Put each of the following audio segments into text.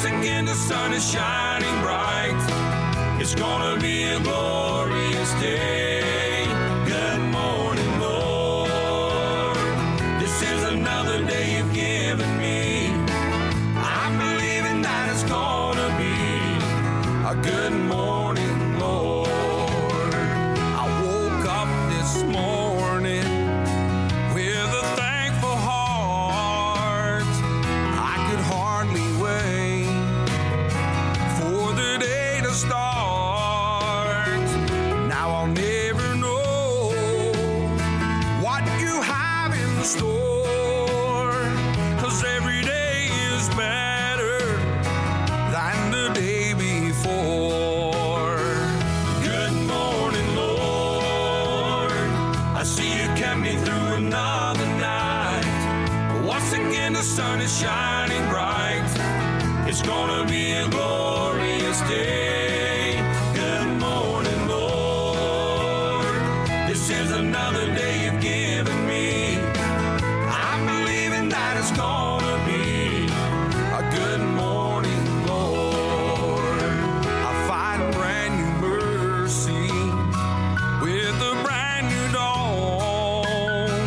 again the sun is shining bright. It's gonna be a glorious day. Good morning, Lord. This is another day you've given me. I'm believing that it's gonna be a good morning, Lord. I woke up this morning with a thankful heart. I could hardly wait for the day to start. Now I'll never know what you have in store, 'cause every day is better than the day before. Good morning, Lord. I see you kept me through another night. Once again the sun is shining bright. It's gonna be a glorious day. Good morning, Lord. This is another day you've given me. I'm believing that it's gonna be a good morning, Lord. I find brand new mercy with a brand new dawn.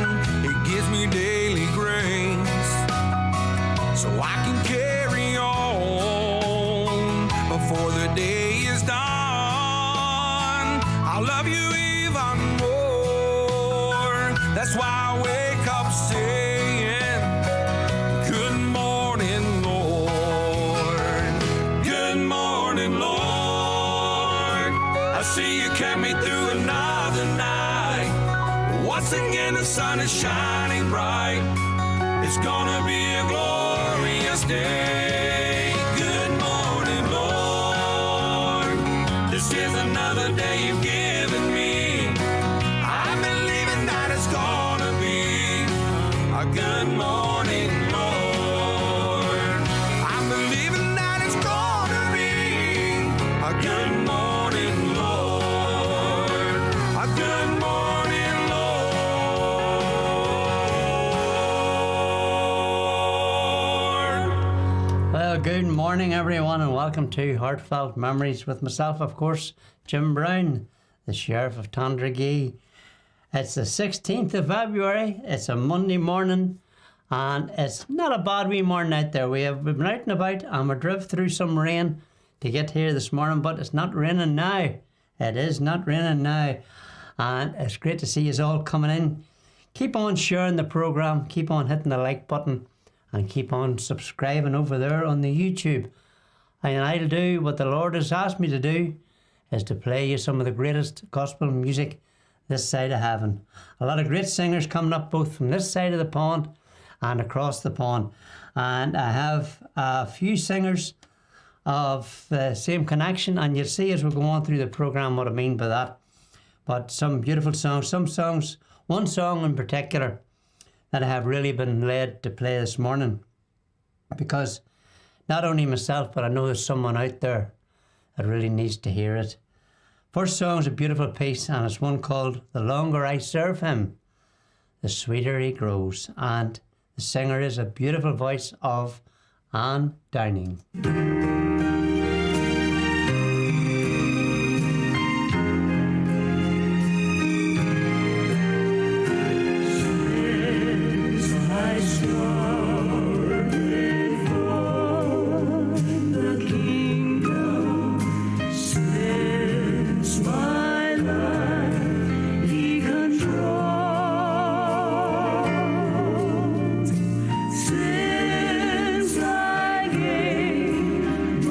It gives me daily grace so I can carry on before the day is done. I love you even more. That's why I wake up saying, good morning, Lord. Good morning, Lord. I see you kept me through another night. Once again the sun is shining bright. It's gonna be a glorious day. Good morning, Lord. This is another day you've given me. I'm believing that it's gonna be a good morning, Lord. I'm believing that it's gonna be a good morning, Lord. A good morning, Lord. Well, good morning, everyone, and welcome to Heartfelt Memories with myself, of course, Jim Brown, the Sheriff of Tandragee. It's the 16th of February. It's a Monday morning, and it's not a bad wee morning out there. We've been out and about, and we drove through some rain to get here this morning, but it's not raining now. It is not raining now, and it's great to see you all coming in. Keep on sharing the program, keep on hitting the like button, and keep on subscribing over there on the YouTube. And I'll do what the Lord has asked me to do, is to play you some of the greatest gospel music this side of heaven. A lot of great singers coming up both from this side of the pond and across the pond. And I have a few singers of the same connection, and you'll see as we go on through the program what I mean by that. But some beautiful songs, one song in particular that I have really been led to play this morning, because not only myself, but I know there's someone out there that really needs to hear it. First song is a beautiful piece, and it's one called The Longer I Serve Him, the Sweeter He Grows. And the singer is a beautiful voice of Anne Downing. Since I gave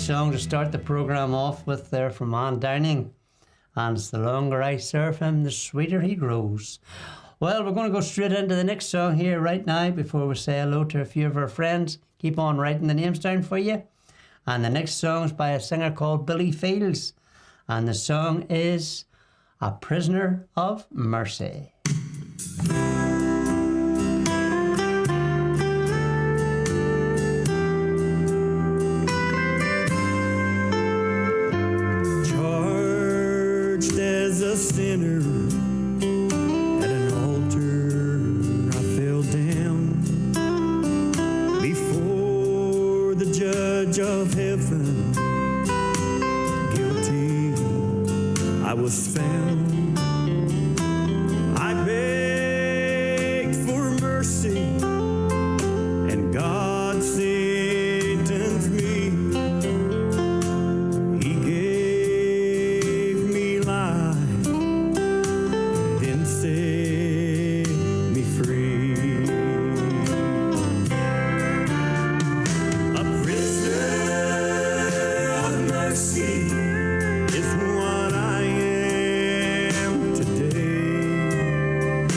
song to start the programme off with there from Anne Downing. And it's the longer I serve him, the sweeter he grows. Well, we're going to go straight into the next song here right now before we say hello to a few of our friends. Keep on writing the names down for you. And the next song is by a singer called Billy Fields. And the song is A Prisoner of Mercy. Charged as a sinner at an altar, I fell down before the judge of heaven. Guilty I was found. I begged for mercy, and God sentenced me. He gave me life, then set me free. A prisoner of mercy is what I am today.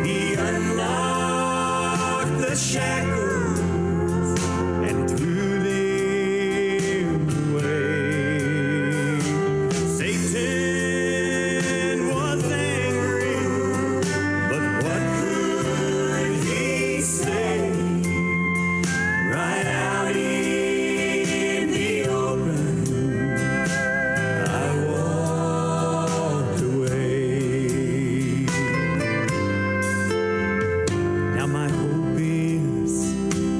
He unlocked the shackles and threw them away. Satan was angry, but what could he say? Right out in the open, I walked away. Now my hope is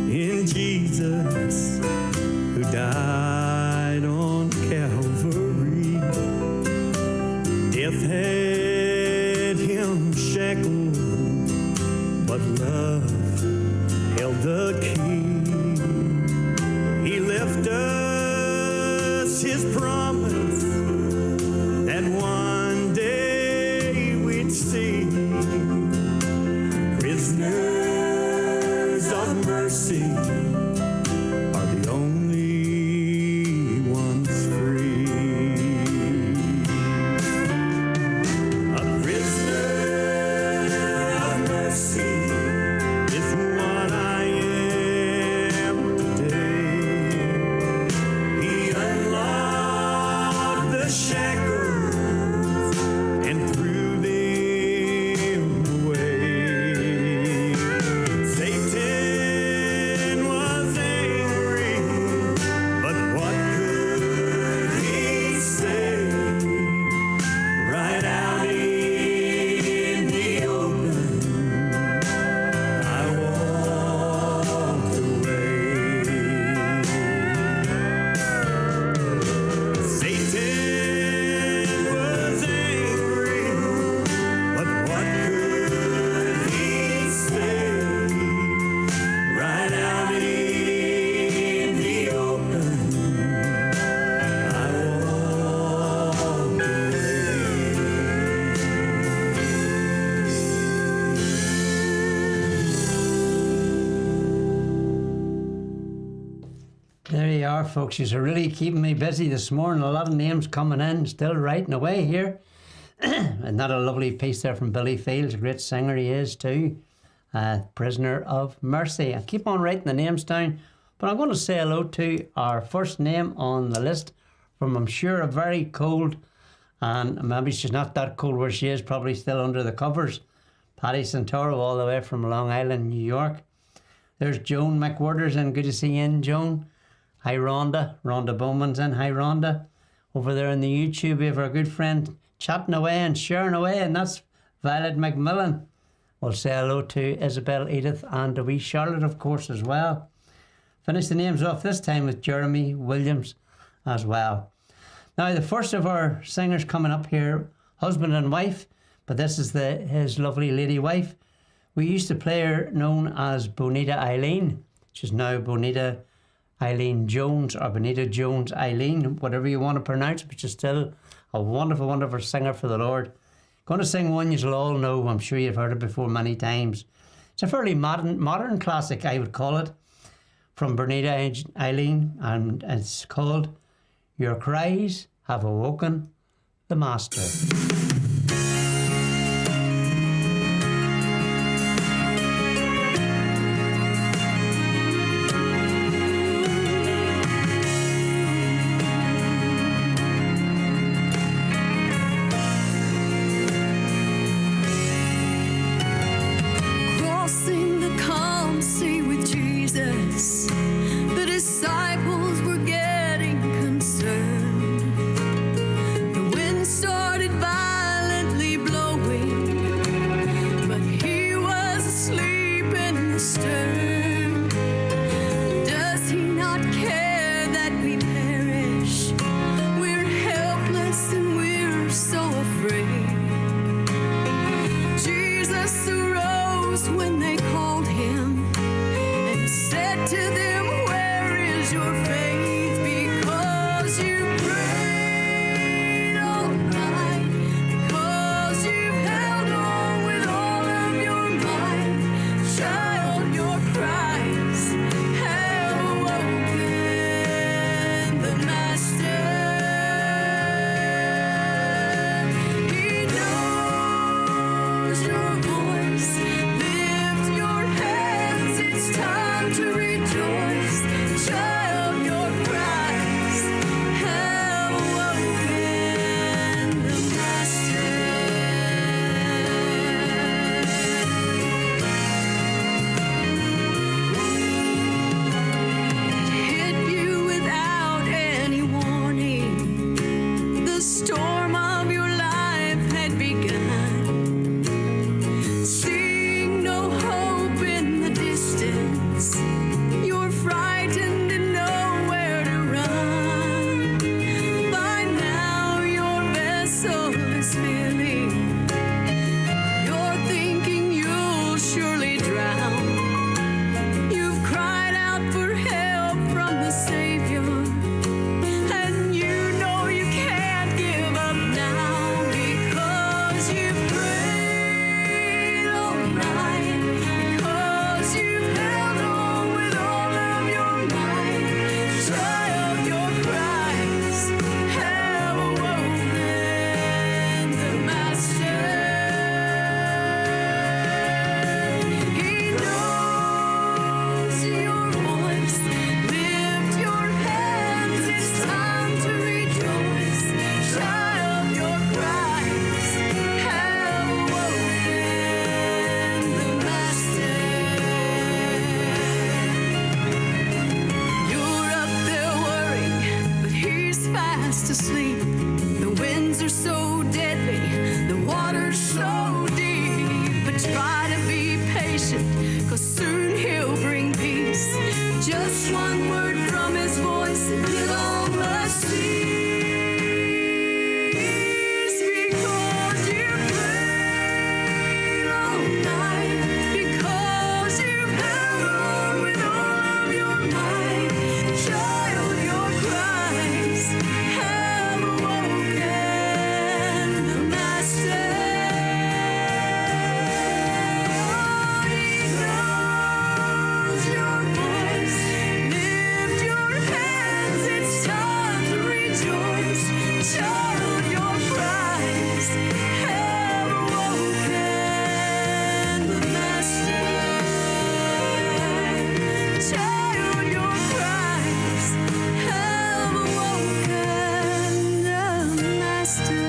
in Jesus, who died on Calvary. Death had him shackled, but love held the key. He left us his promise that one day we'd see. Prisoners of mercy are the only ones free. A prisoner of mercy is what I am today. He unlocked the shackles and threw them away. Satan was angry, but what could he say? Right out in the open, I walked away. Satan was angry, but what could he say? Right out in the open, I walked away. There you are, folks. You're really keeping me busy this morning. A lot of names coming in, still writing away here. And that a lovely piece there from Billy Fields, a great singer he is too. Prisoner of Mercy. I keep on writing the names down, but I'm going to say hello to our first name on the list from, I'm sure, a very cold, and maybe she's not that cold where she is, probably still under the covers. Patty Santoro, all the way from Long Island, New York. There's Joan McWhirters, and good to see you in, Joan. Hi, Rhonda. Rhonda Bowman's in. Hi, Rhonda. Over there on the YouTube, we have our good friend chatting away and sharing away, and that's Violet McMillan. We'll say hello to Isabel, Edith, and a wee Charlotte, of course, as well. Finish the names off this time with Jeremy Williams as well. Now, the first of our singers coming up here, husband and wife, but this is his lovely lady wife. We used to play her known as Bonita Eileen. She's now Bonita Eileen Jones, or Bonita Jones Eileen, whatever you want to pronounce, but she's still a wonderful, wonderful singer for the Lord. Going to sing one you'll all know. I'm sure you've heard it before many times. It's a fairly modern classic, I would call it, from Bonita Eileen, and it's called Your cries have awoken the Master. Crossing the calm sea with Jesus, the disciples were getting concerned. The wind started violently blowing, but he was asleep in the stern. Does he not care that we perish? We're helpless and we're so afraid. Jesus arose when they called him and said to them, "Where is your faith? Because you prayed all night, because you've held on with all of your might. Child, your cries have awoken the Master. He knows your voice. Lift your hands, it's time to rejoice. Child, your cries have awoken the Master." Hit you without any warning. The storm of your life had begun. Seeing no hope in the distance, you're frightened and nowhere to run. By now your vessel is filling. You're thinking you'll surely drown. You've cried out for help from the Savior, and you know you can't give up now, because you've prayed all night, because you've held on with all of your might. Child, your cries have awoken the Master. He knows your voice. Lift your hands, it's time to rejoice. Child, your cries have awoken the Master. You're up there worrying, but he's fast asleep. The winds are so deadly, the water's so deep. But try to be patient, 'cause soon he'll bring peace. Just one word from his voice and it all must cease. Because you prayed all night, because you've held on with all of your might. Child, your cries have awoken the Master. He knows your voice. Lift your hands, it's time to rejoice. Child, your cries have awoken the Master. Child, your cries have awoken the Master.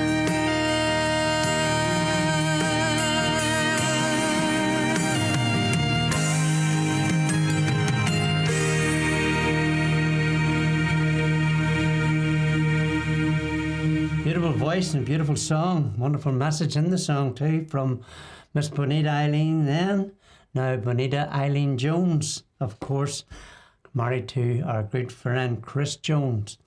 Beautiful voice and beautiful song. Wonderful message in the song too from Miss Bonita Eileen then. Now Bonita Eileen Jones, of course, married to our good friend Chris Jones.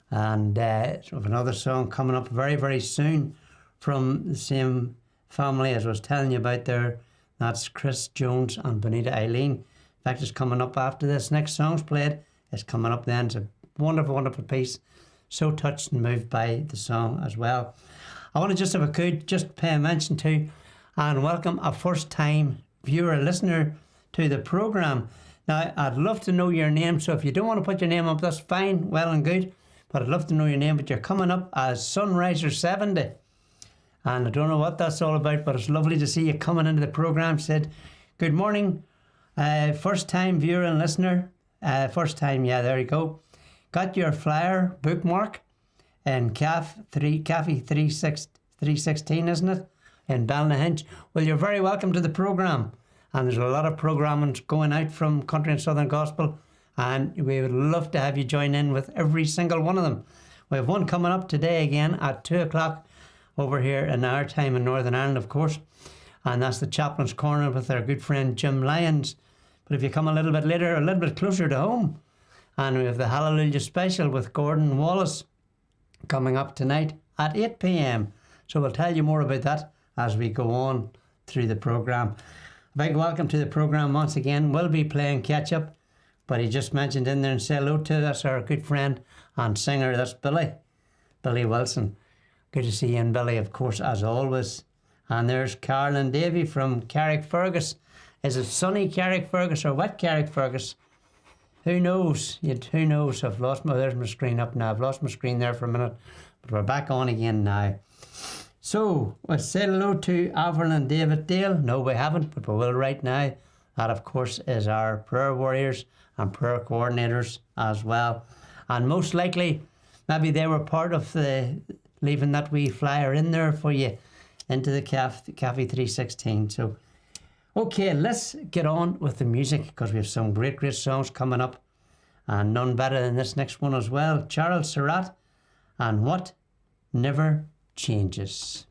And we have another song coming up very, very soon from the same family as I was telling you about there. That's Chris Jones and Bonita Eileen. In fact, it's coming up after this. Next song's played. It's coming up then. It's a wonderful, wonderful piece. So touched and moved by the song as well. I want to just, if I could, just pay a mention to and welcome a first-time viewer, listener to the programme. Now, I'd love to know your name, so if you don't want to put your name up, that's fine, well and good. but I'd love to know your name. But you're coming up as Sunriser 70. And I don't know what that's all about, but it's lovely to see you coming into the programme. Said, good morning, first time viewer and listener. First time, yeah, there you go. Got your flyer bookmark in Cafe 316, isn't it? In Ballynahinch. Well, you're very welcome to the programme. And there's a lot of programming going out from Country and Southern Gospel. And we would love to have you join in with every single one of them. We have one coming up today again at 2 o'clock over here in our time in Northern Ireland, of course. And that's the Chaplain's Corner with our good friend Jim Lyons. But if you come a little bit later, a little bit closer to home, and we have the Hallelujah Special with Gordon Wallace coming up tonight at 8 p.m. So we'll tell you more about that as we go on through the programme. A big welcome to the programme once again. We'll be playing catch up, but he just mentioned in there and say hello to us, our good friend and singer, that's Billy Wilson. Good to see you, and Billy, of course, as always. And there's Carl and Davy from Carrickfergus. Is it sunny Carrickfergus or wet Carrickfergus? Who knows? Who knows? There's my screen up now. I've lost my screen there for a minute, but we're back on again now. So, let's say hello to Avril and David Dale. No, we haven't, but we will right now. That, of course, is our prayer warriors and prayer coordinators as well. And most likely, maybe they were part of the leaving that wee flyer in there for you into the Cafe 316. So, okay, let's get on with the music because we have some great songs coming up. And none better than this next one as well. Charles Surratt and What Never Changes.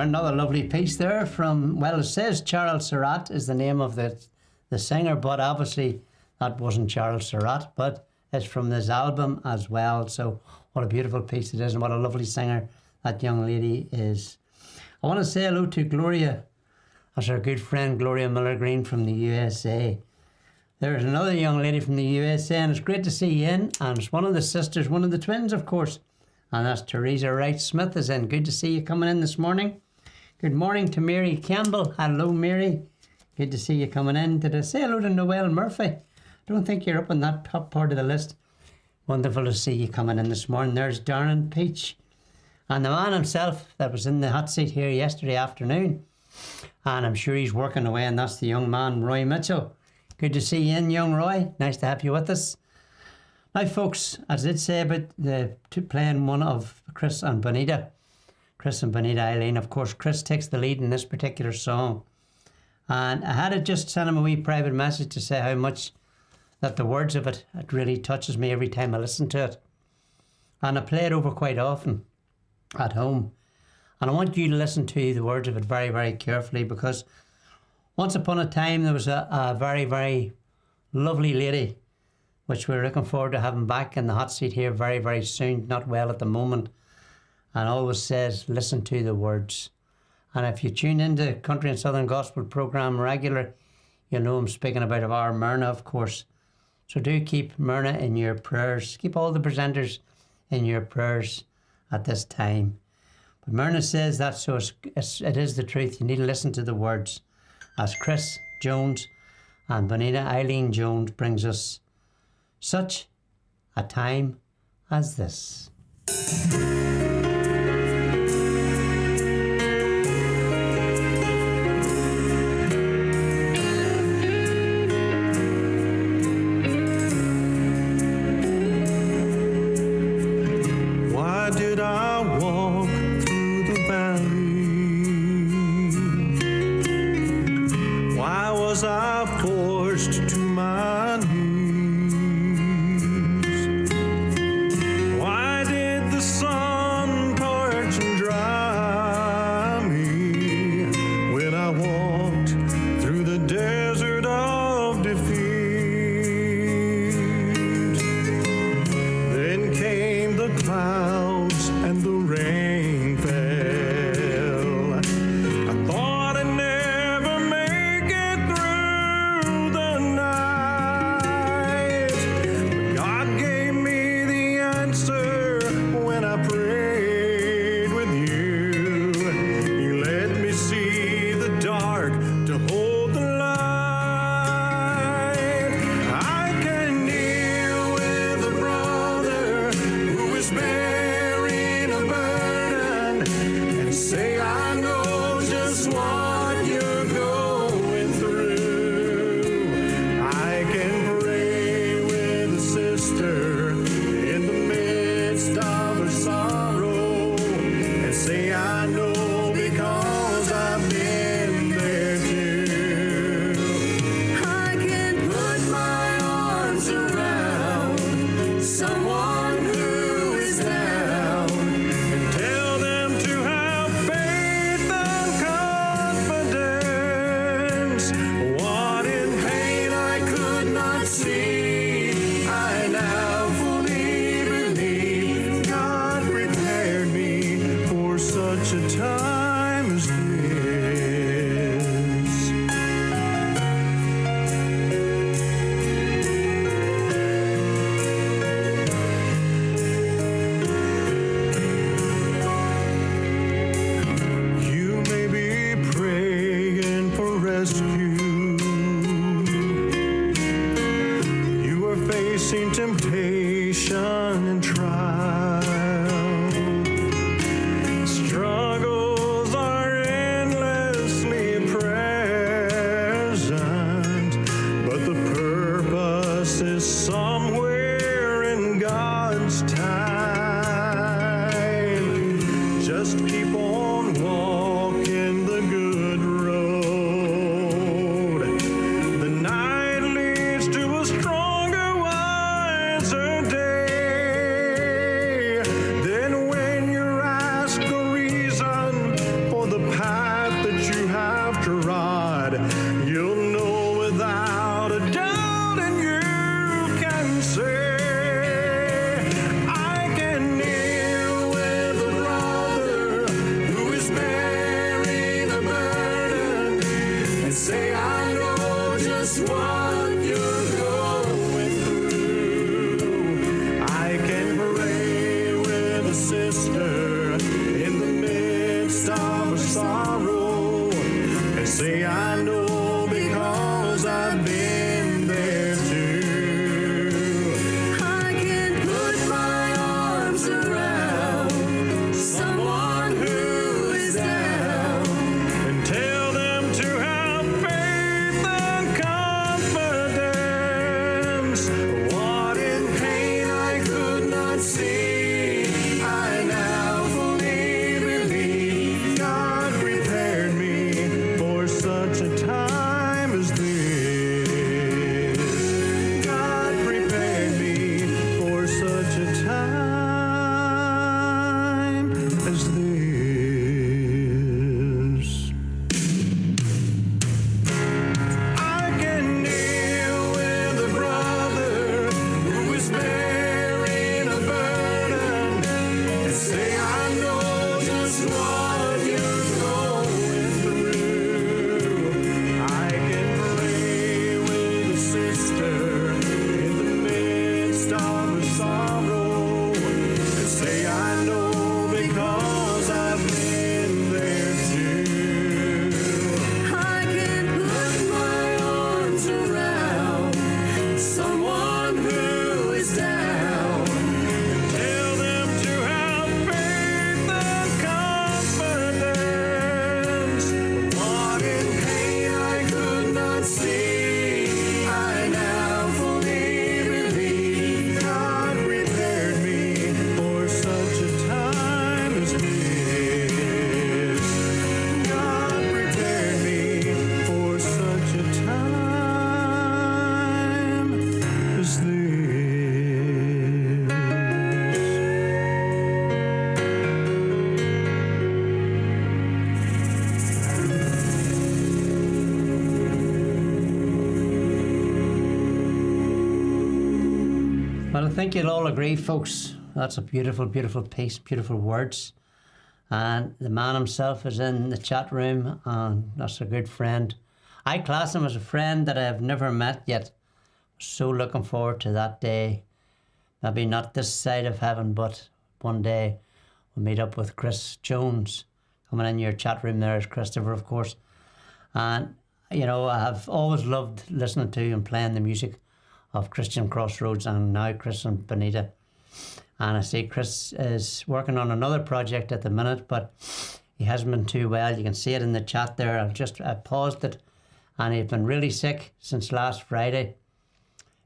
another lovely piece there from, well, it says Charles Surratt is the name of the singer, but obviously that wasn't Charles Surratt, but it's from this album as well. So what a beautiful piece it is, and what a lovely singer that young lady is. I want to say hello to Gloria. That's our good friend Gloria Miller-Green from the USA. There's another young lady from the USA, and it's great to see you in. And it's one of the sisters, one of the twins, of course. And that's Teresa Wright-Smith is in. Good to see you coming in this morning. Good morning to Mary Campbell. Hello, Mary. Good to see you coming in. Did I say hello to Noel Murphy? I don't think you're up on that top part of the list. Wonderful to see you coming in this morning. There's Darren Peach. And the man himself that was in the hot seat here yesterday afternoon. And I'm sure he's working away, and that's the young man, Roy Mitchell. Good to see you in, young Roy. Nice to have you with us. Now, folks, as I did say about playing one of Chris and Bonita Eileen, of course, Chris takes the lead in this particular song. And I had to just send him a wee private message to say how much that the words of it really touches me every time I listen to it. And I play it over quite often at home. And I want you to listen to the words of it very, very carefully, because once upon a time there was a very, very lovely lady, which we're looking forward to having back in the hot seat here very, very soon. Not well at the moment. And always says, listen to the words. And if you tune into Country and Southern Gospel programme regular, you'll know I'm speaking about our Myrna, of course. So do keep Myrna in your prayers. Keep all the presenters in your prayers at this time. But Myrna says that, so it is the truth. You need to listen to the words. As Chris Jones and Bonita Eileen Jones brings us such a time as this. Why did I walk through the valley? Why was I forced to my knees? Why did the sun parch and dry me when I walked through the desert of defeat? Then came the clouds and the rain fell. I thought I'd never make it through the night, but God gave me the answer when I prayed with you. He let me see the dark to hold the light. I can kneel with a brother who is bearing a burden and say, I know just what you're going through. I can pray with a sister in the midst of her sorrow and say, I know because I've been there too. I can put my arms around someone who is down and tell them to have faith and confidence. What in pain I could not see, I now fully believe God prepared me for such a time as this. You may be praying for rescue. You are facing temptation and trial. Struggles are endlessly present, but the purpose is somewhere in God's time. Just keep on walking the good road. The night leads to a stronger, wiser day. Then when you're asked the reason for the Well, I think you'll all agree, folks. That's a beautiful, beautiful piece, beautiful words. And the man himself is in the chat room, and that's a good friend. I class him as a friend that I have never met yet. So looking forward to that day. Maybe not this side of heaven, but one day we'll meet up with Chris Jones. Coming in your chat room there is Christopher, of course. And, you know, I have always loved listening to and playing the music of Christian Crossroads and now Chris and Benita. And I see Chris is working on another project at the minute, but he hasn't been too well. You can see it in the chat there. I paused it, and he's been really sick since last Friday.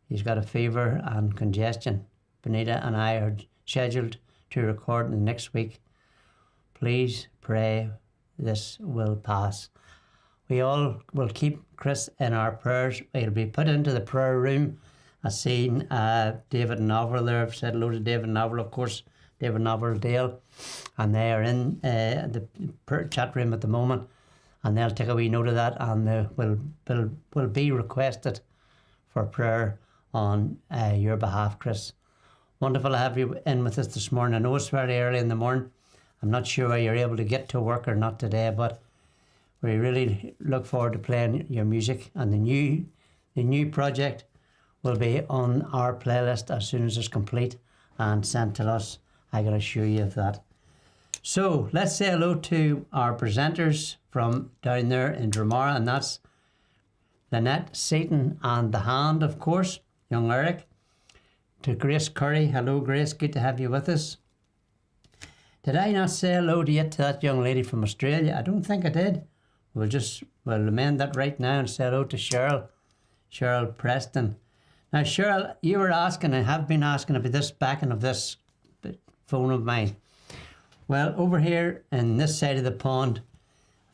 He's got a fever and congestion. Benita and I are scheduled to record next week. Please pray this will pass. We all will keep Chris in our prayers. He'll be put into the prayer room. I've seen David and Novel there. I've said hello to David and Novel, of course, David Novel Dale, and they are in the chat room at the moment, and they'll take a wee note of that, and they will be requested for prayer on your behalf, Chris. Wonderful to have you in with us this morning. I know it's very early in the morning. I'm not sure whether you're able to get to work or not today, but we really look forward to playing your music, and the new project will be on our playlist as soon as it's complete and sent to us. I can assure you of that. So let's say hello to our presenters from down there in Dromara, and that's Lynette Seaton and the Hand, of course, young Eric. To Grace Curry, hello Grace, good to have you with us. Did I not say hello to you to that young lady from Australia? I don't think I did. We'll amend that right now and say hello to Cheryl Preston. Now, Cheryl, you were asking, and have been asking about this backing of this phone of mine. Well, over here in this side of the pond,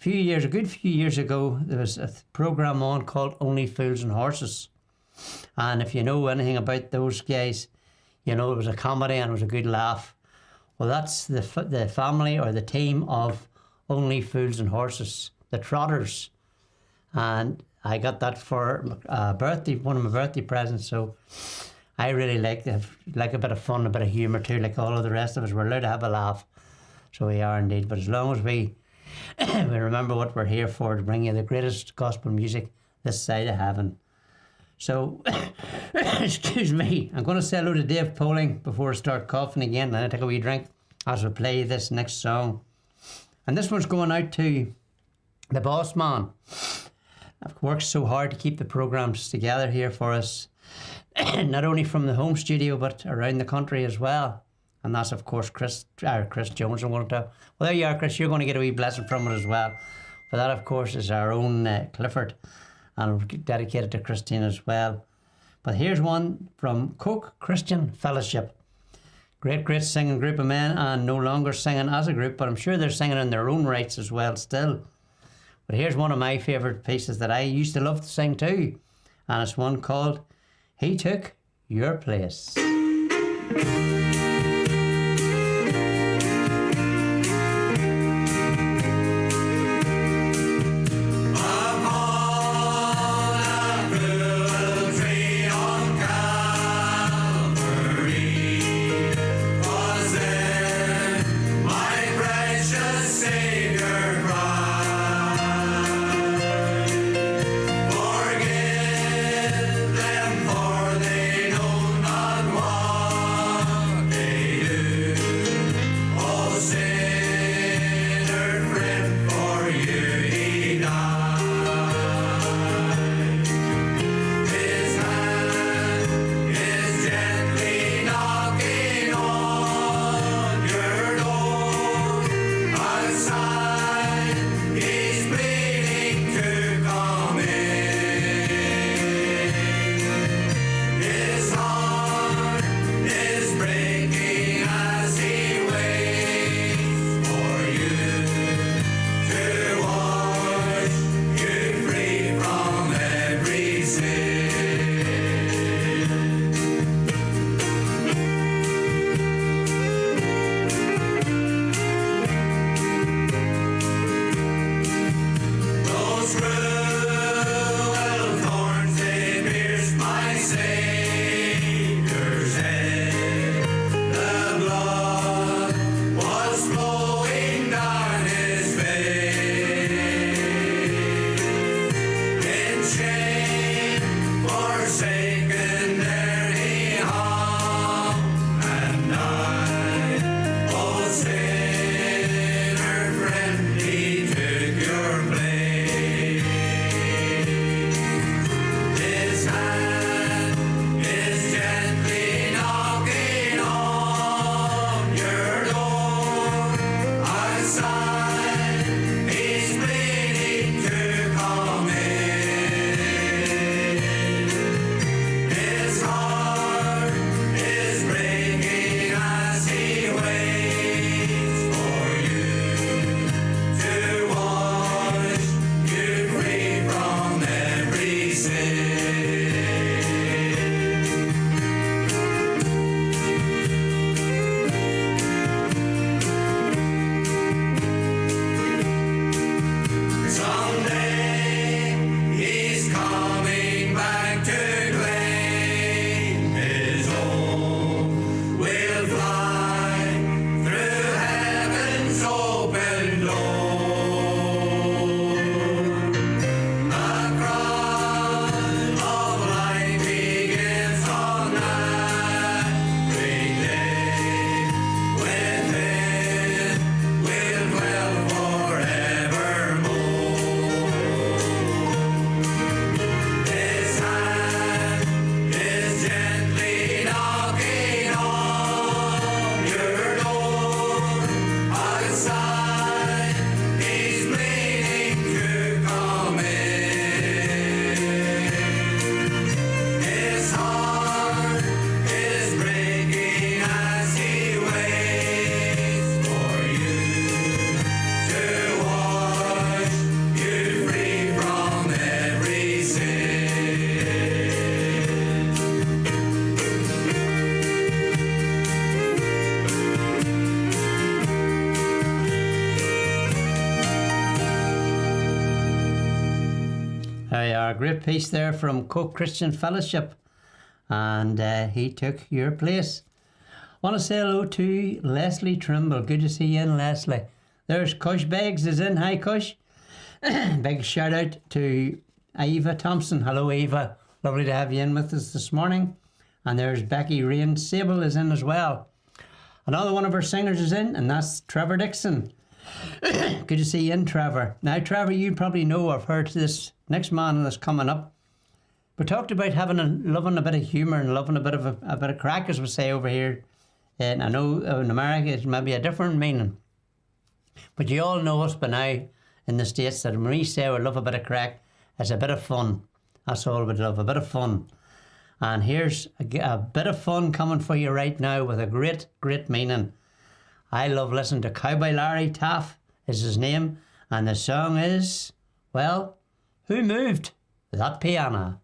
a good few years ago, there was a program on called Only Fools and Horses. And if you know anything about those guys, you know it was a comedy and it was a good laugh. Well, that's the family or the team of Only Fools and Horses, the Trotters. And I got that for one of my birthday presents, so I really like a bit of fun, a bit of humour too, like all of the rest of us. We're allowed to have a laugh, so we are indeed. But as long as we remember what we're here for, to bring you the greatest gospel music this side of heaven. So, excuse me, I'm going to say hello to Dave Poling before I start coughing again, and I take a wee drink as we play this next song. And this one's going out to the boss man. I've worked so hard to keep the programs together here for us, not only from the home studio, but around the country as well. And that's, of course, Chris Jones. I'm going to well, there you are, Chris. You're going to get a wee blessing from it as well. But that, of course, is our own Clifford, and dedicated to Christine as well. But here's one from Coke Christian Fellowship. Great singing group of men, and no longer singing as a group, but I'm sure they're singing in their own rights as well still. But here's one of my favourite pieces that I used to love to sing too, and it's one called He Took Your Place. Forgive them, for they know not what A great piece there from Coke Christian Fellowship, and he took your place. Want to say hello to Leslie Trimble. Good to see you in, Leslie. There's Cush Beggs is in. Hi, Cush. Big shout out to Eva Thompson. Hello, Eva. Lovely to have you in with us this morning. And there's Becky Rain Sable is in as well. Another one of our singers is in, and that's Trevor Dixon. Good to see you in, Trevor. Now, Trevor, you probably know, I've heard this next man that's coming up. We talked about loving a bit of humour and loving a bit of crack, as we say over here. And I know in America it's maybe a different meaning. But you all know us by now in the States that when we say we love a bit of crack, it's a bit of fun. That's all we love, a bit of fun. And here's a bit of fun coming for you right now with a great, great meaning. I love listening to Cowboy Larry Taff is his name. And the song is, well, Who Moved That Piano?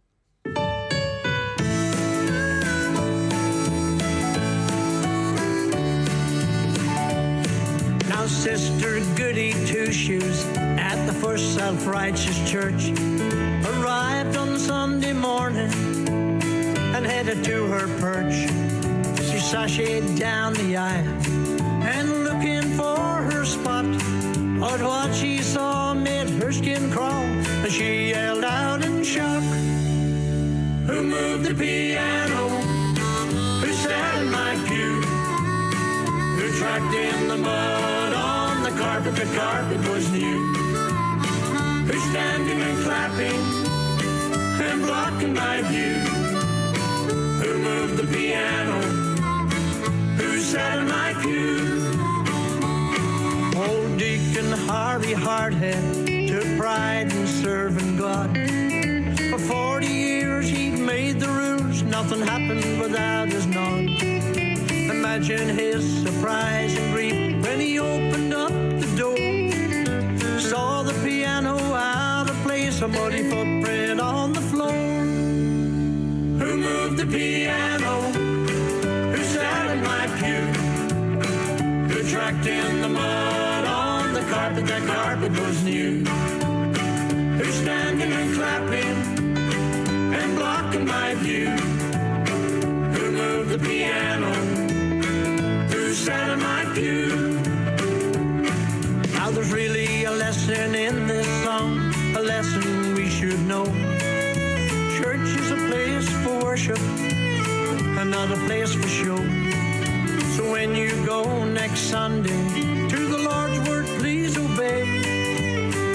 Now Sister Goody Two-Shoes at the First Self-Righteous Church arrived on Sunday morning and headed to her perch. She sashayed down the aisle and looking for her spot, but what she saw made her skin crawl and she yelled out in shock. Who moved the piano? Who sat in my pew? Who tracked in the mud on the carpet? The carpet was new. Who's standing and clapping and blocking my view? Who moved the piano? Who sat in my pew? Old Deacon Harvey Hardhead took pride in serving God. For 40 years he'd made the rules, nothing happened without his nod. Imagine his surprise and grief when he opened up the door, saw the piano out of place, a muddy footprint on the floor. Who moved the piano? Who sat in my pew? Who tracked in the mud on the carpet? That carpet was new. Who's standing and clapping and blocking my view? Who moved the piano? Who sat in my pew? Now there's really a lesson in this song, a lesson we should know. Church is a place for worship and not a place for show. So when you go next Sunday to the Lord's word, please obey.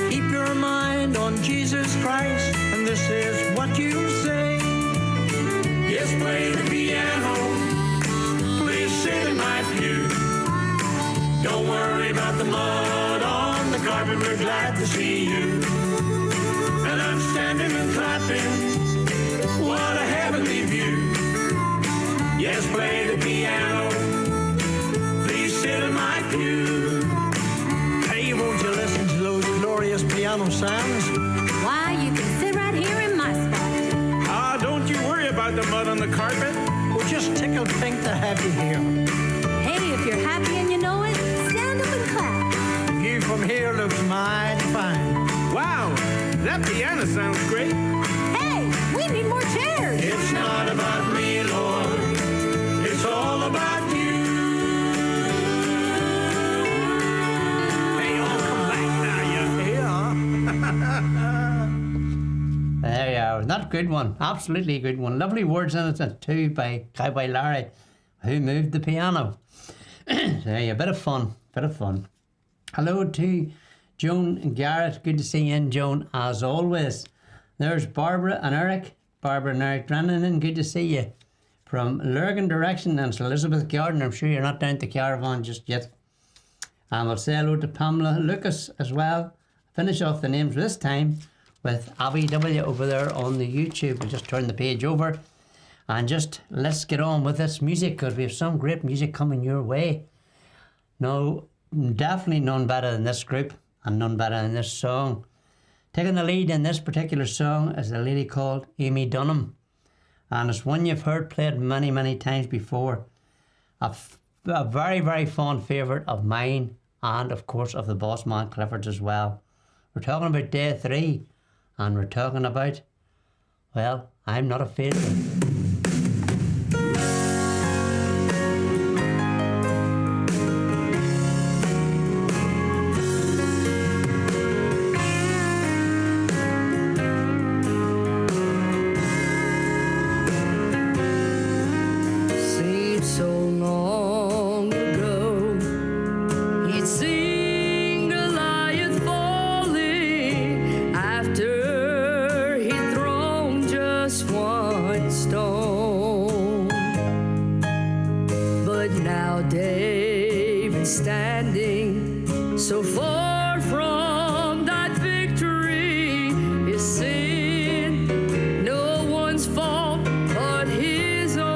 Keep your mind on Jesus Christ, and this is what you say. Yes, play the piano. Please sit in my pew. Don't worry about the mud on the carpet. We're glad to see you. And I'm standing and clapping. What a heavenly view. Yes, play the piano. Please sit in my pew. Hey, won't you listen to those glorious piano sounds? Why, you can sit right here in my spot. Ah, don't you worry about the mud on the carpet. We're just tickled pink to have you here. Hey, if you're happy and you know it, stand up and clap. View from here looks mighty fine. Wow, that piano sounds great. Hey, we need more chairs. It's not about me, Lord. It's all about you. Hey, y'all, come back now, you hear? There you are. That good one. Absolutely good one. Lovely words in it too by Cowboy Larry. Who moved the piano? There you, a bit of fun. Bit of fun. Hello to Joan and Garrett. Good to see you in, Joan, as always. There's Barbara and Eric. Barbara and Eric Drennan, good to see you. From Lurgan direction, and it's Elizabeth Gardner. I'm sure you're not down to Caravan just yet. And we'll say hello to Pamela Lucas as well. Finish off the names this time with Abby W over there on the YouTube. We'll just turn the page over and just let's get on with this music, because we have some great music coming your way. No, definitely none better than this group and none better than this song. Taking the lead in this particular song is a lady called Amy Dunham, and it's one you've heard played many, many times before. A very, very fond favourite of mine, and of course of the boss man Clifford's as well. We're talking about day 3, and we're talking about Well, I'm not a failure. Seems so long ago, he'd seen Goliath falling after he'd thrown just one stone. But now David's standing so far from that victory. His sin, no one's fault but his own.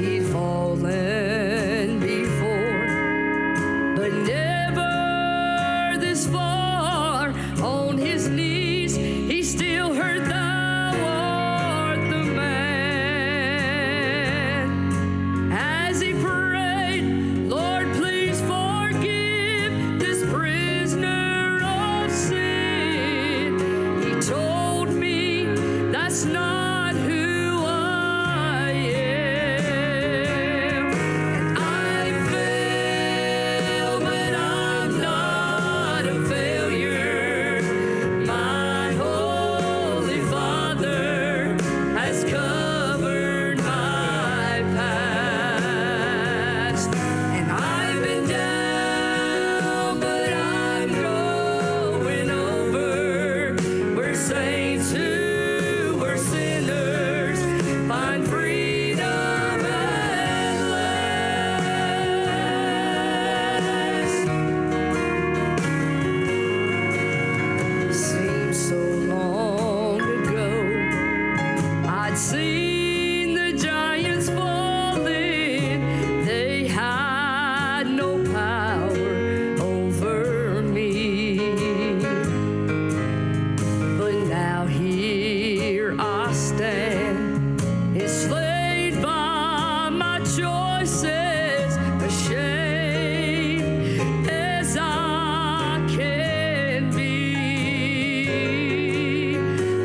He'd fallen before, but never this far. On his knees, he still heard, "Thou art the man." As he prayed, "Lord, please forgive this prisoner of sin." He told me, "That's not who I am." And I fail, but I'm not a failure. My Holy Father has covered my past. And I've been down, but I'm going over. We're saints who were sinners, find freedom at last. Seems so long ago, I'd seen the giants falling. They had no power over me. But now here I stand, enslaved by my choices, ashamed as I can be.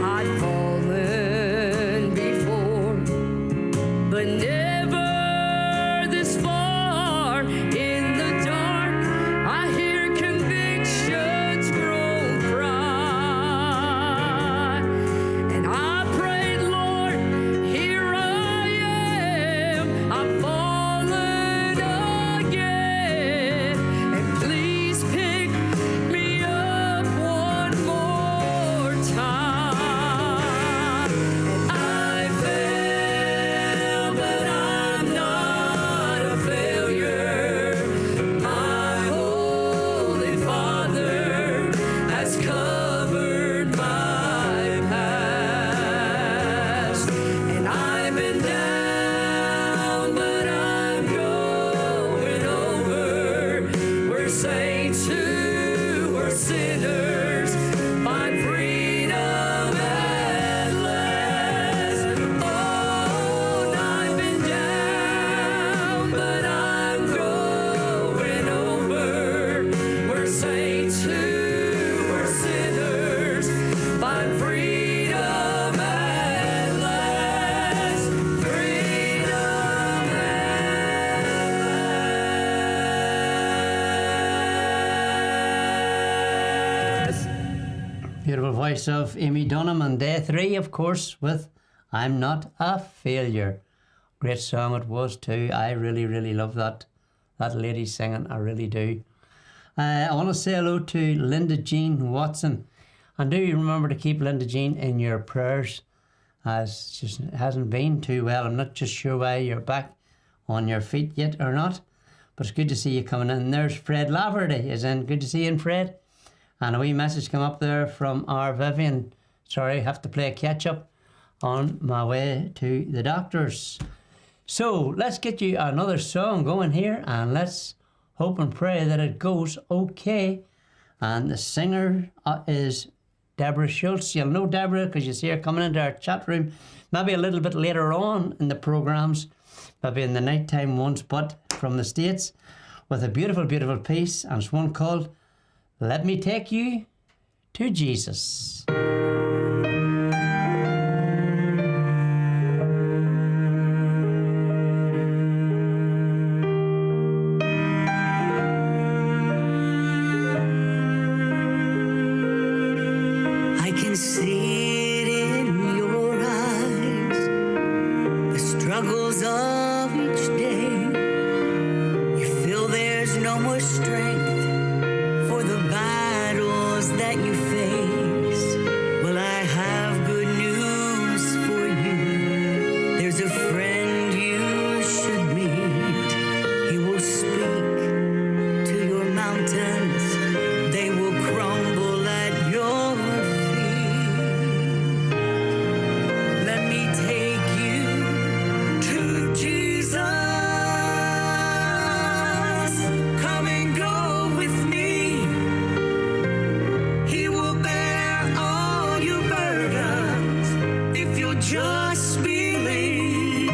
I'd fallen before, but never this far. In the dark, I hear convictions grow cry. And I prayed, "Lord, here I am. I've fallen again. And please pick me up one more time." And I fail, but I'm not a failure. My Holy Father has covered my past. And I've been down, but I'm going over. We're saints who were sinners, find freedom at last. Oh, and I've been down, but I'm going over. We're saints who were sinners, find freedom at last. Freedom at last. Beautiful voice of Amy Dunham on day 3, of course, with I'm Not a Failure. Great song it was too. I really, really love that lady singing. I really do. I want to say hello to Linda Jean Watson. And do you remember to keep Linda Jean in your prayers, as she hasn't been too well. I'm not just sure why you're back on your feet yet or not, but it's good to see you coming in. There's Fred Laverty is in. Good to see you in, Fred. And a wee message come up there from our Vivian. Sorry, have to play a catch up on my way to the doctors. So let's get you another song going here, and let's hope and pray that it goes okay. And the singer is Deborah Schultz. You'll know Deborah because you see her coming into our chat room maybe a little bit later on in the programmes, maybe in the nighttime ones, but from the States, with a beautiful, beautiful piece. And it's one called Let Me Take You to Jesus. I can see it in your eyes, the struggles of each day. You feel there's no more strength for the battles that you face. Well, I have good news for you. There's a friend you should meet. He will speak to your mountains. They will crumble at your feet. Let me take you to Jesus. Come and go with me. He will bear all your burdens if you'll just believe.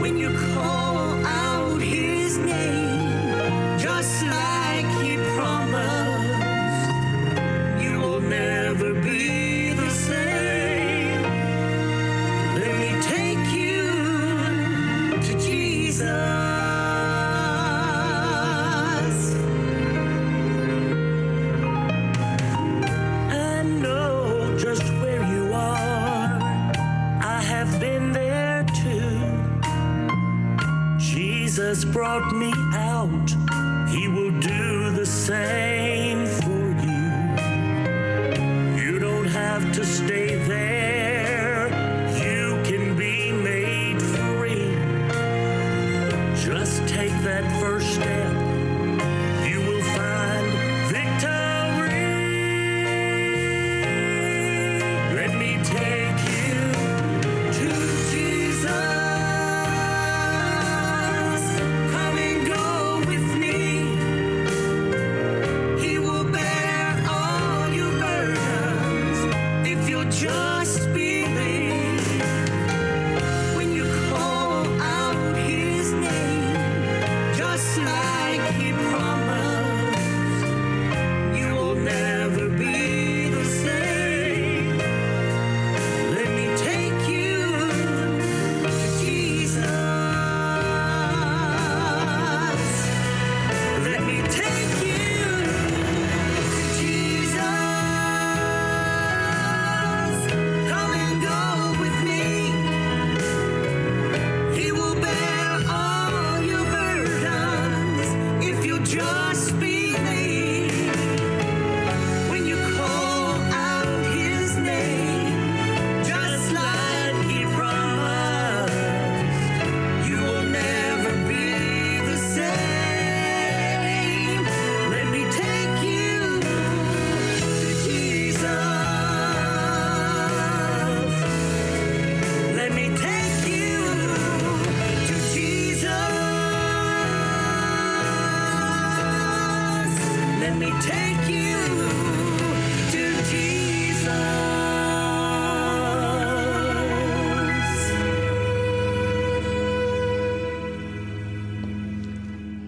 When you call out his name, just like he promised, you will never be the same. Let me take you to Jesus. I know just where you are. I have been there too. Jesus brought me out. He will do the same for you. You don't have to stay there. You can be made free. Just take that first step. You will find victory. Let me take you to Jesus. Come and go with me. He will bear all your burdens if you'll just believe. When you call out his name, just like he promised, you will never be the same. Let me take you to Jesus. Let me take you to Jesus. Come and go with me. He will bear all your burdens if you just believe. When you call out his name, just like he promised, you will never be the same. Let me take you to Jesus. Let me take you to Jesus. Let me take you to Jesus.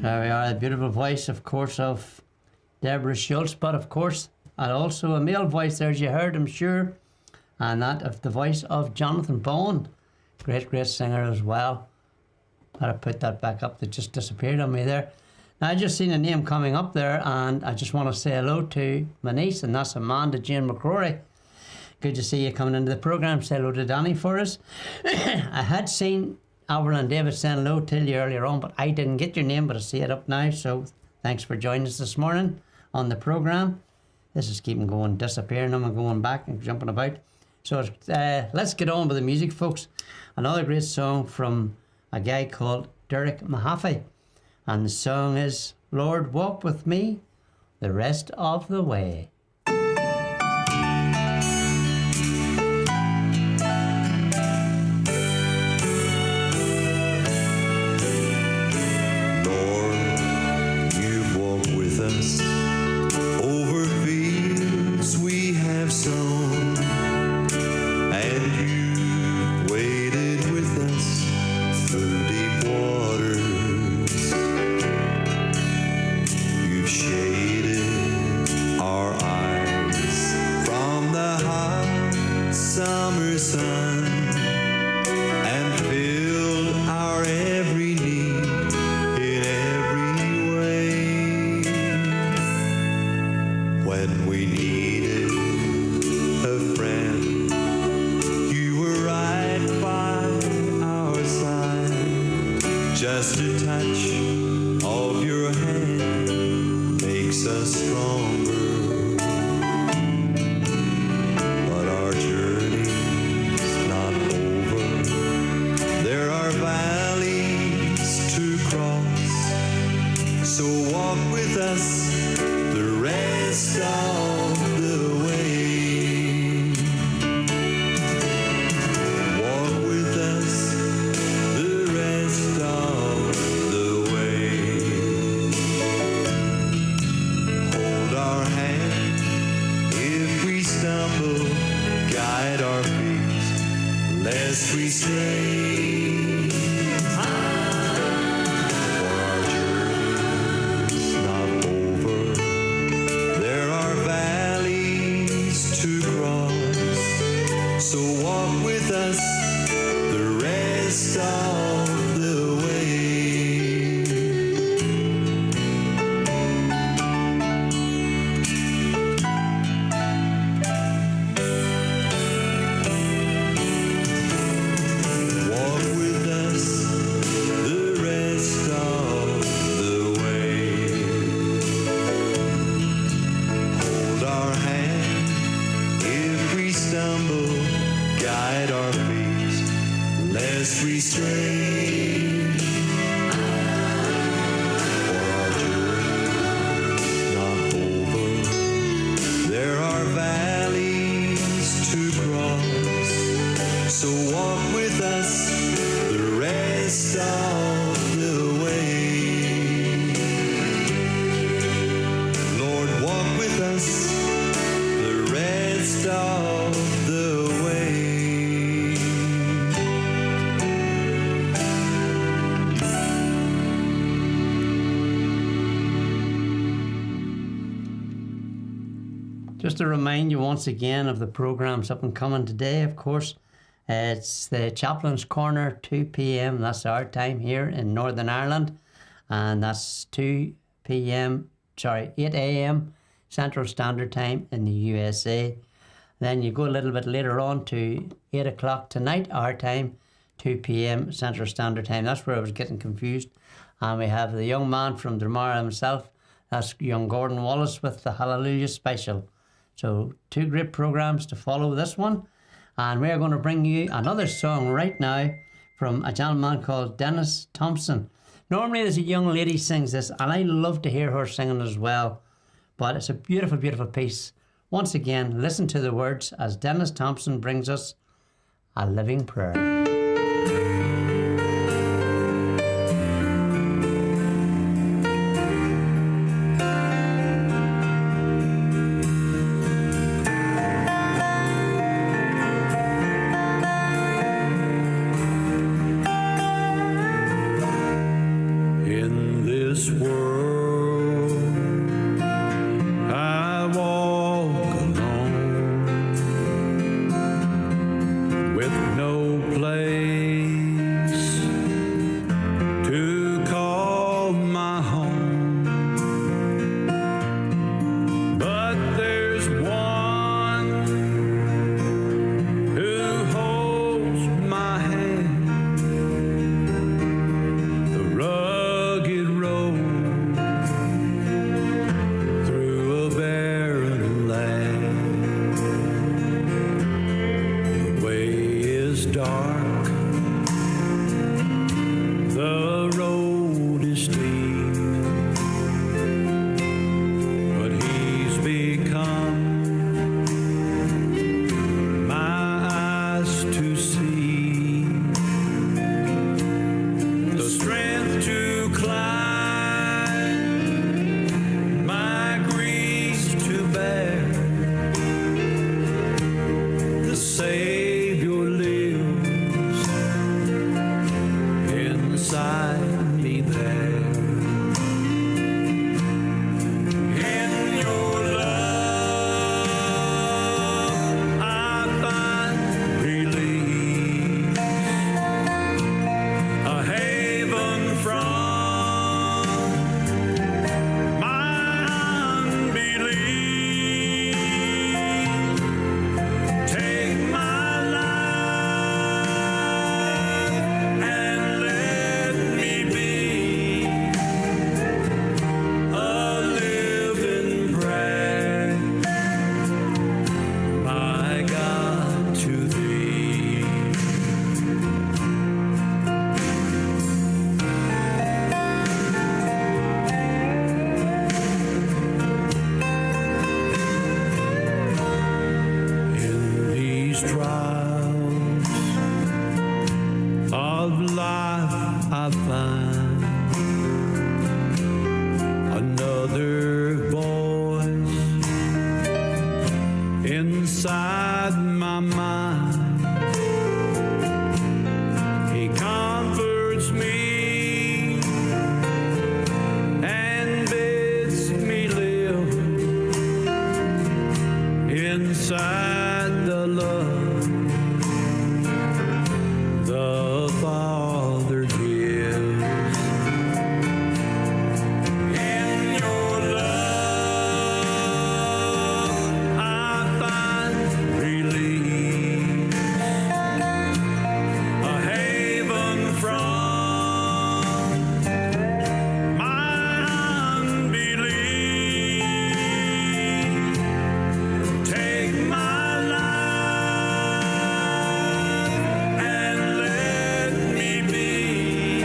There we are, the beautiful voice, of course, of Deborah Schultz, but of course, and also a male voice there, as you heard, I'm sure, and that of the voice of Jonathan Bowen, great singer as well. I'll put that back up, that just disappeared on me there. Now, I just seen a name coming up there, and I just want to say hello to my niece, and that's Amanda Jane McCrory. Good to see you coming into the programme. Say hello to Danny for us. I had seen Alvin and David saying hello to you earlier on, but I didn't get your name, but I see it up now. So thanks for joining us this morning on the programme. This is keeping going, disappearing and going back and jumping about. So let's get on with the music, folks. Another great song from a guy called Derek Mahaffey. And the song is Lord, Walk With Me the Rest of the Way. Lord, you've walked with us over fields we have sown, and you waded with us through deep waters. You've shaded our eyes Just a touch of your hand makes us stronger. But our journey's not over. There are valleys to cross. So walk with us the rest of the way. Walk with us the rest of the way. Hold our hand if we stumble, guide our feet lest we stray. For our journey's not over. There are valleys to cross. So walk with us the rest of the way. Walk with us the rest of the way. Hold our hand if we stumble, guide our feet lest we stray. For our journey's not over. There are valleys to cross. So walk with us the rest of the way. Lord, walk with us the rest of the way. Just to remind you once again of the programs up and coming today, of course, it's the Chaplain's Corner, 2 p.m. That's our time here in Northern Ireland. And that's 8 a.m. Central Standard Time in the USA. Then you go a little bit later on to 8 o'clock tonight, our time, 2 p.m. Central Standard Time. That's where I was getting confused. And we have the young man from Dromara himself. That's young Gordon Wallace with the Hallelujah Special. So 2 great programs to follow this one. And we're going to bring you another song right now from a gentleman called Dennis Thompson. Normally there's a young lady sings this, and I love to hear her singing as well. But it's a beautiful, beautiful piece. Once again, listen to the words as Dennis Thompson brings us A Living Prayer. In this world, I walk alone with no place of life I find another voice inside my mind. He comforts me and bids me live inside the love the Father gives. In your love I find relief, a haven from my unbelief. Take my life and let me be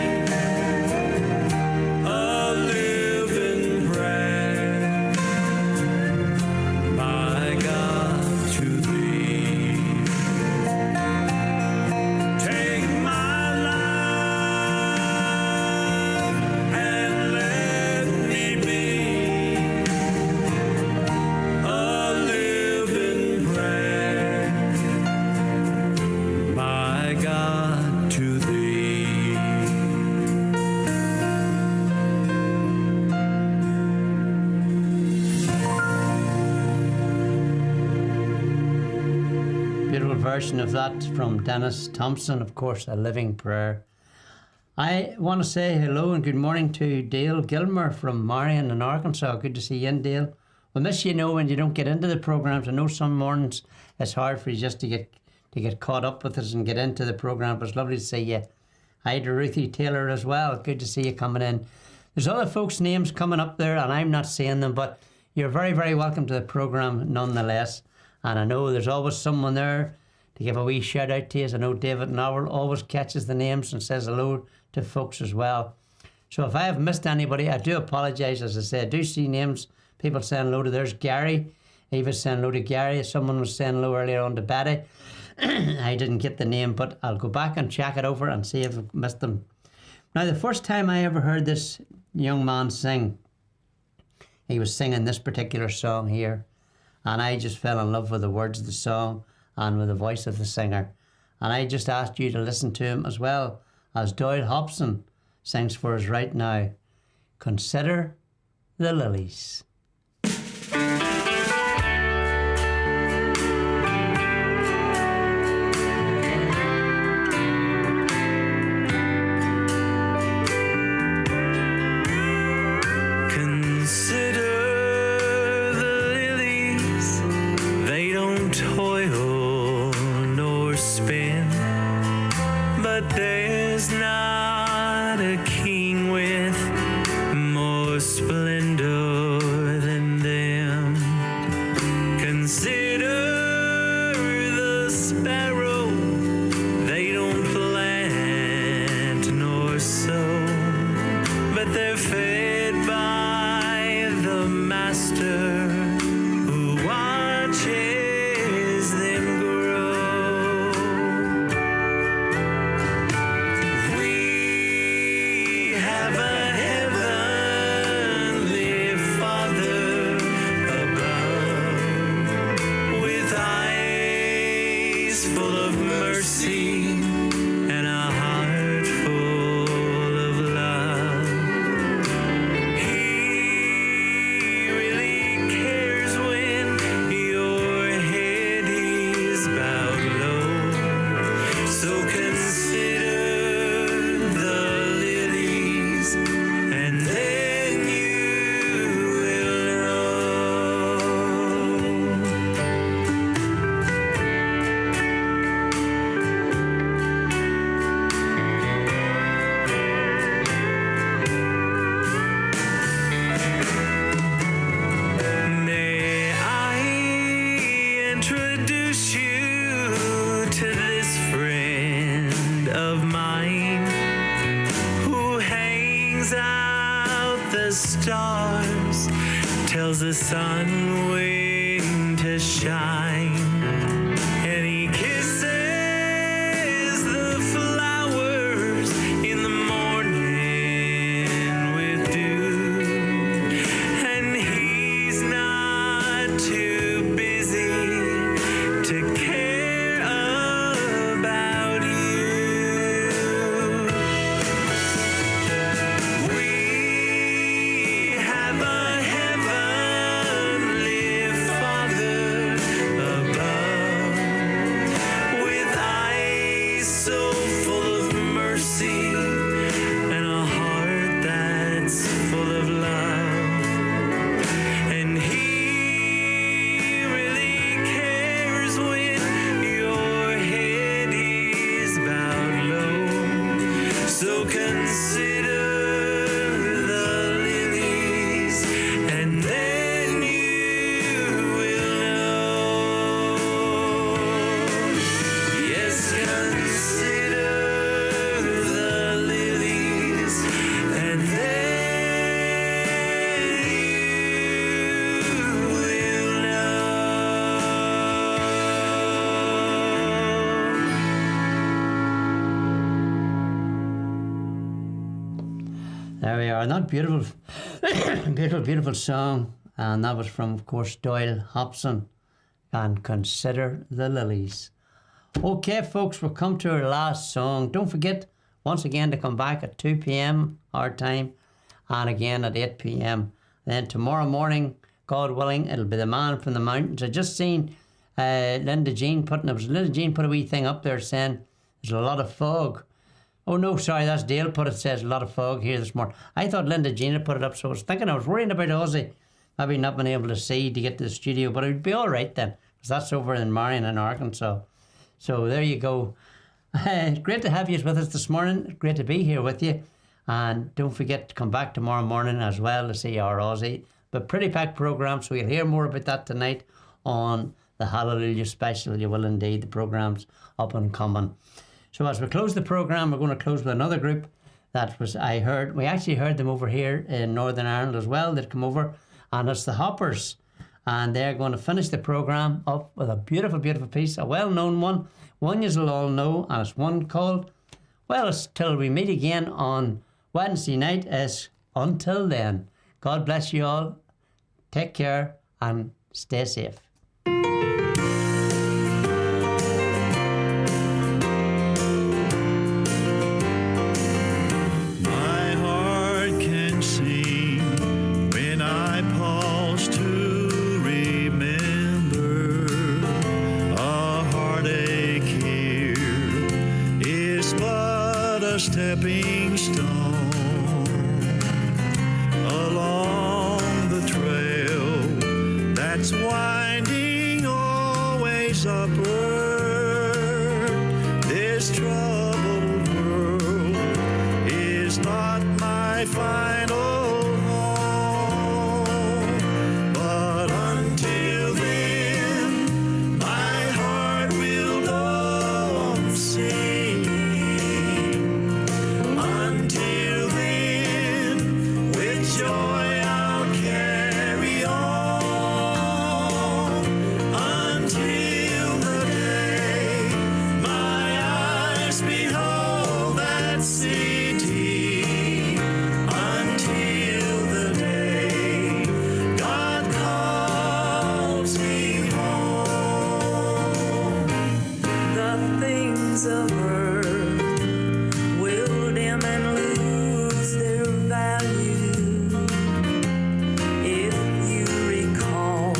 a living prayer, my God, to thee. Take my life and let me be a living prayer, my God, to thee. Beautiful version of that from Dennis Thompson, of course, A Living Prayer. I want to say hello and good morning to Dale Gilmer from Marion in Arkansas. Good to see you in, Dale. We miss you, when you don't get into the programs. I know some mornings it's hard for you just to get caught up with us and get into the program, but it's lovely to see you. Hi to Ruthie Taylor as well. Good to see you coming in. There's other folks' names coming up there, and I'm not seeing them, but you're very, very welcome to the program nonetheless. And I know there's always someone there to give a wee shout out to you. I know David Nowell always catches the names and says hello to folks as well. So if I have missed anybody, I do apologise. As I said, I do see names, people saying hello to. There's Gary. Eva's saying hello to Gary. Someone was saying hello earlier on to Betty. I didn't get the name, but I'll go back and check it over and see if I've missed them. Now, the first time I ever heard this young man sing, he was singing this particular song here, and I just fell in love with the words of the song and with the voice of the singer. And I just asked you to listen to him as well as Doyle Hobson sings for us right now. Consider the Lilies. Consider the lilies, they don't toil nor spin, but there's not a king with more splendor than them. Consider the sparrow, they don't plant nor sow, but they're fed by the master who watches them grow. We have a heavenly Father above, with eyes full of mercy and a heart full of love. He really cares when your head is bowed low. So consider the lilies, and then you will May I introduce you to this friend of mine who hangs out the stars, tells the sun when to shine, and he kisses the flowers There we are. And that beautiful, beautiful, beautiful song. And that was from, of course, Doyle Hobson. And Consider the Lilies. Okay, folks, we'll come to our last song. Don't forget, once again, to come back at 2 p.m. our time. And again at 8 p.m. Then tomorrow morning, God willing, it'll be the Man from the Mountains. I just seen Linda Jean put a wee thing up there saying there's a lot of fog. Oh no, sorry, that's Dale put it, says a lot of fog here this morning. I thought Linda Jean had put it up, so I was worrying about Ozzy maybe not being able to see to get to the studio, but it'd be all right then, because that's over in Marion in Arkansas. So there you go. Great to have you with us this morning. Great to be here with you. And don't forget to come back tomorrow morning as well to see our Aussie. But pretty packed programme, so you'll hear more about that tonight on the Hallelujah Special. You will indeed. The programme's up and coming. So as we close the programme, we're going to close with another group that we actually heard them over here in Northern Ireland as well. They'd come over, and it's the Hoppers. And they're going to finish the programme up with a beautiful, beautiful piece, a well-known one you'll all know, and it's one called, well, it's Till We Meet Again on Wednesday night. Is Until Then. God bless you all. Take care and stay safe. My heart can sing when I pause to remember a heartache here is but a stepping stone along the trail that's winding always upward. This troubled world is not my final home, but until then, my heart will go on singing. Until then, with joy I'll carry on, until the day my eyes behold that city, until the day God calls me home. The things of earth will dim and lose their value. If you recall,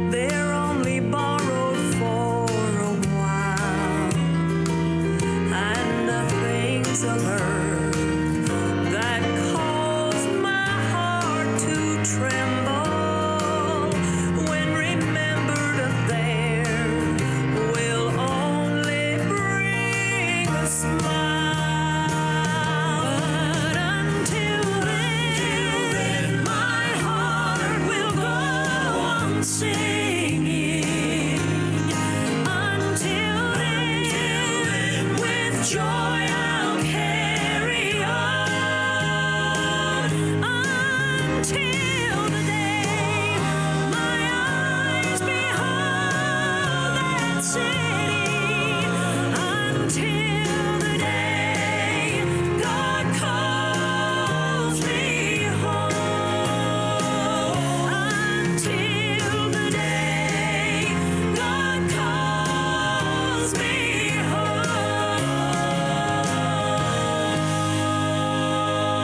they're only borrowed for a while. And the things of earth that cause my heart to tremble when remembered of there will only bring a smile. But until then, my heart will go on singing. Until then, with joy